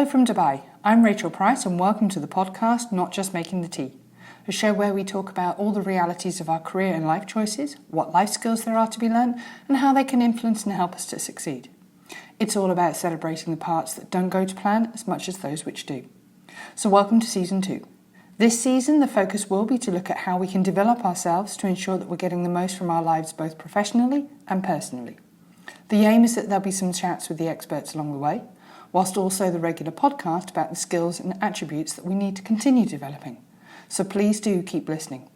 Hello from Dubai. I'm Rachel Price and welcome to the podcast Not Just Making the Tea, a show where we talk about all the realities of our career and life choices, what life skills there are to be learned, and how they can influence and help us to succeed. It's all about celebrating the parts that don't go to plan as much as those which do. So welcome to Season 2. This season, the focus will be to look at how we can develop ourselves to ensure that we're getting the most from our lives both professionally and personally. The aim is that there'll be some chats with the experts along the way, whilst also the regular podcast about the skills and attributes that we need to continue developing. So please do keep listening.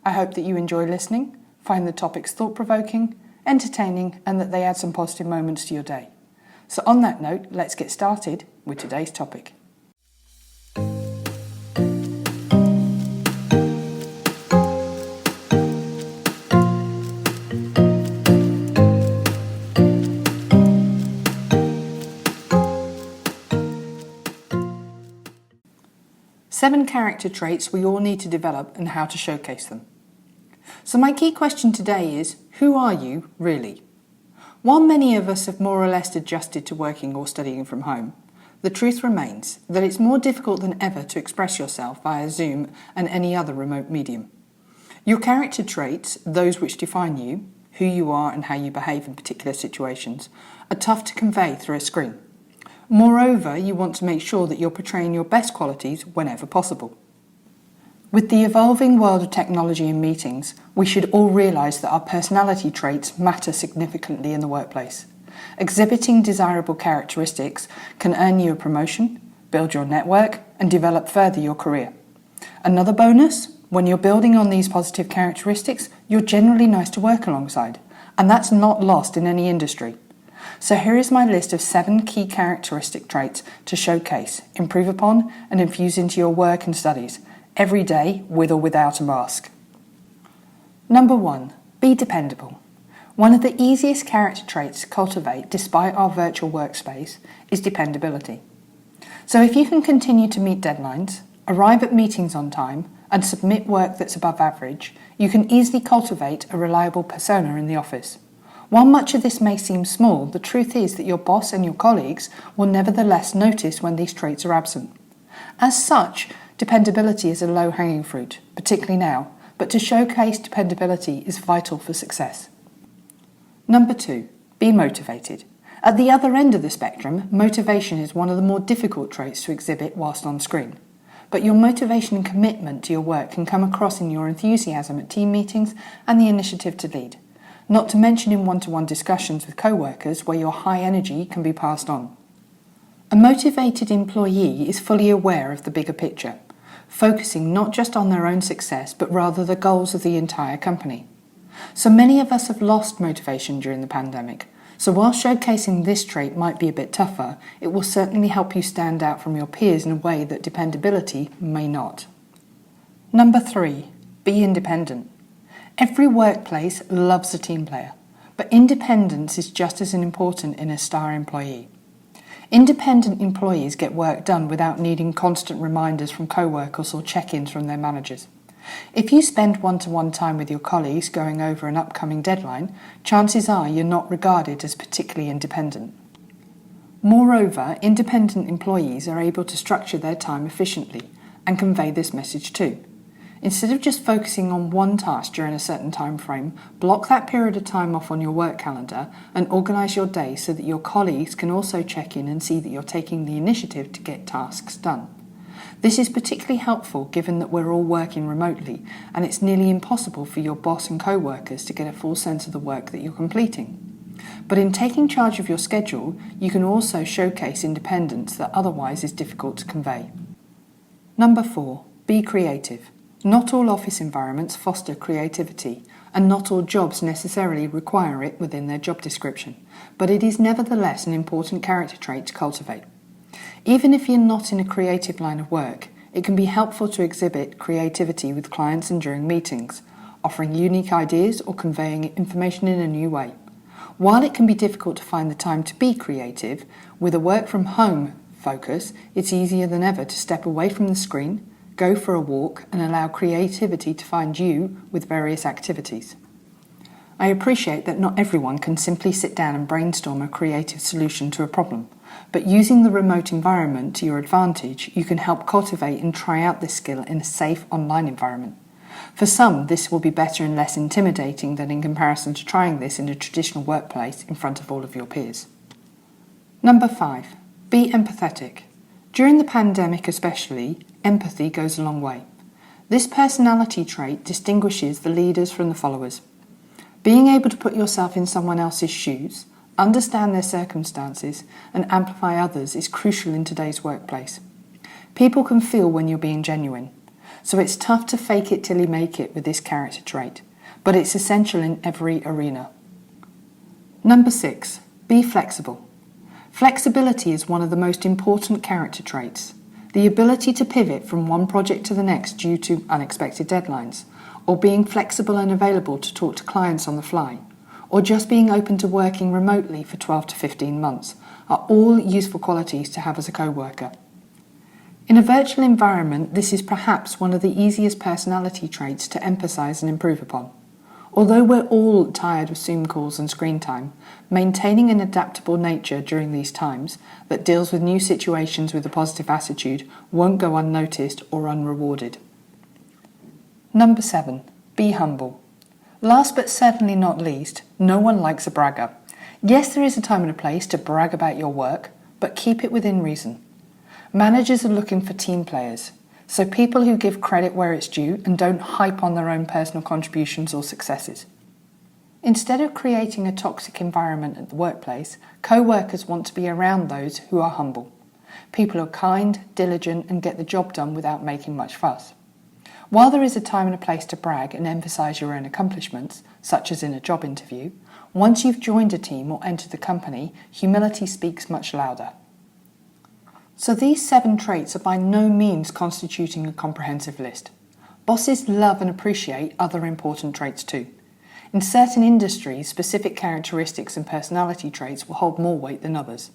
I hope that you enjoy listening, find the topics thought-provoking, entertaining, and that they add some positive moments to your day. So on that note, let's get started with today's topic. Seven character traits we all need to develop and how to showcase them. So my key question today is, who are you really? While many of us have more or less adjusted to working or studying from home, the truth remains that it's more difficult than ever to express yourself via Zoom and any other remote medium. Your character traits, those which define you, who you are and how you behave in particular situations, are tough to convey through a screen. Moreover, you want to make sure that you're portraying your best qualities whenever possible. With the evolving world of technology and meetings, we should all realise that our personality traits matter significantly in the workplace. Exhibiting desirable characteristics can earn you a promotion, build your network, and develop further your career. Another bonus, when you're building on these positive characteristics, you're generally nice to work alongside, and that's not lost in any industry. So here is my list of 7 key characteristic traits to showcase, improve upon, and infuse into your work and studies, every day with or without a mask. Number 1, be dependable. One of the easiest character traits to cultivate despite our virtual workspace is dependability. So if you can continue to meet deadlines, arrive at meetings on time, and submit work that's above average, you can easily cultivate a reliable persona in the office. While much of this may seem small, the truth is that your boss and your colleagues will nevertheless notice when these traits are absent. As such, dependability is a low-hanging fruit, particularly now, but to showcase dependability is vital for success. Number 2, be motivated. At the other end of the spectrum, motivation is one of the more difficult traits to exhibit whilst on screen. But your motivation and commitment to your work can come across in your enthusiasm at team meetings and the initiative to lead. Not to mention in one-to-one discussions with co-workers where your high energy can be passed on. A motivated employee is fully aware of the bigger picture, focusing not just on their own success but rather the goals of the entire company. So many of us have lost motivation during the pandemic, so while showcasing this trait might be a bit tougher, it will certainly help you stand out from your peers in a way that dependability may not. Number 3, be independent. Every workplace loves a team player, but independence is just as important in a star employee. Independent employees get work done without needing constant reminders from co-workers or check-ins from their managers. If you spend one-to-one time with your colleagues going over an upcoming deadline, chances are you're not regarded as particularly independent. Moreover, independent employees are able to structure their time efficiently and convey this message too. Instead of just focusing on one task during a certain time frame, block that period of time off on your work calendar and organise your day so that your colleagues can also check in and see that you're taking the initiative to get tasks done. This is particularly helpful given that we're all working remotely and it's nearly impossible for your boss and co-workers to get a full sense of the work that you're completing. But in taking charge of your schedule, you can also showcase independence that otherwise is difficult to convey. Number 4, be creative. Not all office environments foster creativity, and not all jobs necessarily require it within their job description, but it is nevertheless an important character trait to cultivate. Even if you're not in a creative line of work, it can be helpful to exhibit creativity with clients and during meetings, offering unique ideas or conveying information in a new way. While it can be difficult to find the time to be creative, with a work from home focus, it's easier than ever to step away from the screen, go for a walk and allow creativity to find you with various activities. I appreciate that not everyone can simply sit down and brainstorm a creative solution to a problem, But using the remote environment to your advantage, you can help cultivate and try out this skill in a safe online environment. For some, this will be better and less intimidating than in comparison to trying this in a traditional workplace in front of all of your peers. Number 5. Be empathetic. During the pandemic especially, empathy goes a long way. This personality trait distinguishes the leaders from the followers. Being able to put yourself in someone else's shoes, understand their circumstances, and amplify others is crucial in today's workplace. People can feel when you're being genuine, so it's tough to fake it till you make it with this character trait, but it's essential in every arena. Number 6. Be flexible. Flexibility is one of the most important character traits. The ability to pivot from one project to the next due to unexpected deadlines, or being flexible and available to talk to clients on the fly, or just being open to working remotely for 12 to 15 months are all useful qualities to have as a co-worker. In a virtual environment, this is perhaps one of the easiest personality traits to emphasize and improve upon. Although we're all tired of Zoom calls and screen time, maintaining an adaptable nature during these times that deals with new situations with a positive attitude won't go unnoticed or unrewarded. Number 7. Be humble. Last but certainly not least, no one likes a bragger. Yes, there is a time and a place to brag about your work, but keep it within reason. Managers are looking for team players, so people who give credit where it's due and don't hype on their own personal contributions or successes. Instead of creating a toxic environment at the workplace, co-workers want to be around those who are humble. People who are kind, diligent, and get the job done without making much fuss. While there is a time and a place to brag and emphasise your own accomplishments, such as in a job interview, once you've joined a team or entered the company, humility speaks much louder. So these 7 traits are by no means constituting a comprehensive list. Bosses love and appreciate other important traits too. In certain industries, specific characteristics and personality traits will hold more weight than others.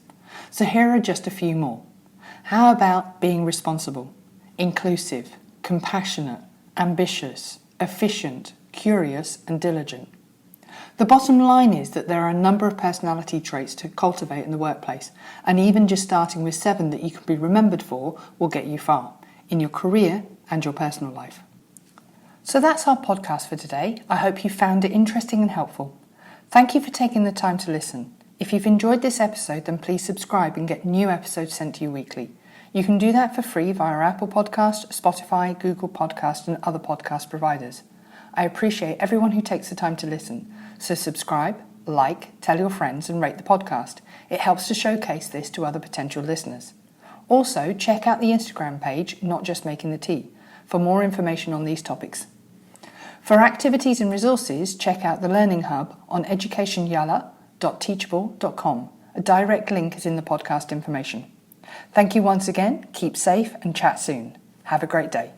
So here are just a few more. How about being responsible, inclusive, compassionate, ambitious, efficient, curious, and diligent? The bottom line is that there are a number of personality traits to cultivate in the workplace, and even just starting with 7 that you can be remembered for will get you far, in your career and your personal life. So that's our podcast for today. I hope you found it interesting and helpful. Thank you for taking the time to listen. If you've enjoyed this episode, then please subscribe and get new episodes sent to you weekly. You can do that for free via Apple Podcast, Spotify, Google Podcast, and other podcast providers. I appreciate everyone who takes the time to listen. So subscribe, like, tell your friends, and rate the podcast. It helps to showcase this to other potential listeners. Also, check out the Instagram page, Not Just Making the Tea, for more information on these topics. For activities and resources, check out the Learning Hub on educationyala.teachable.com. A direct link is in the podcast information. Thank you once again, keep safe, and chat soon. Have a great day.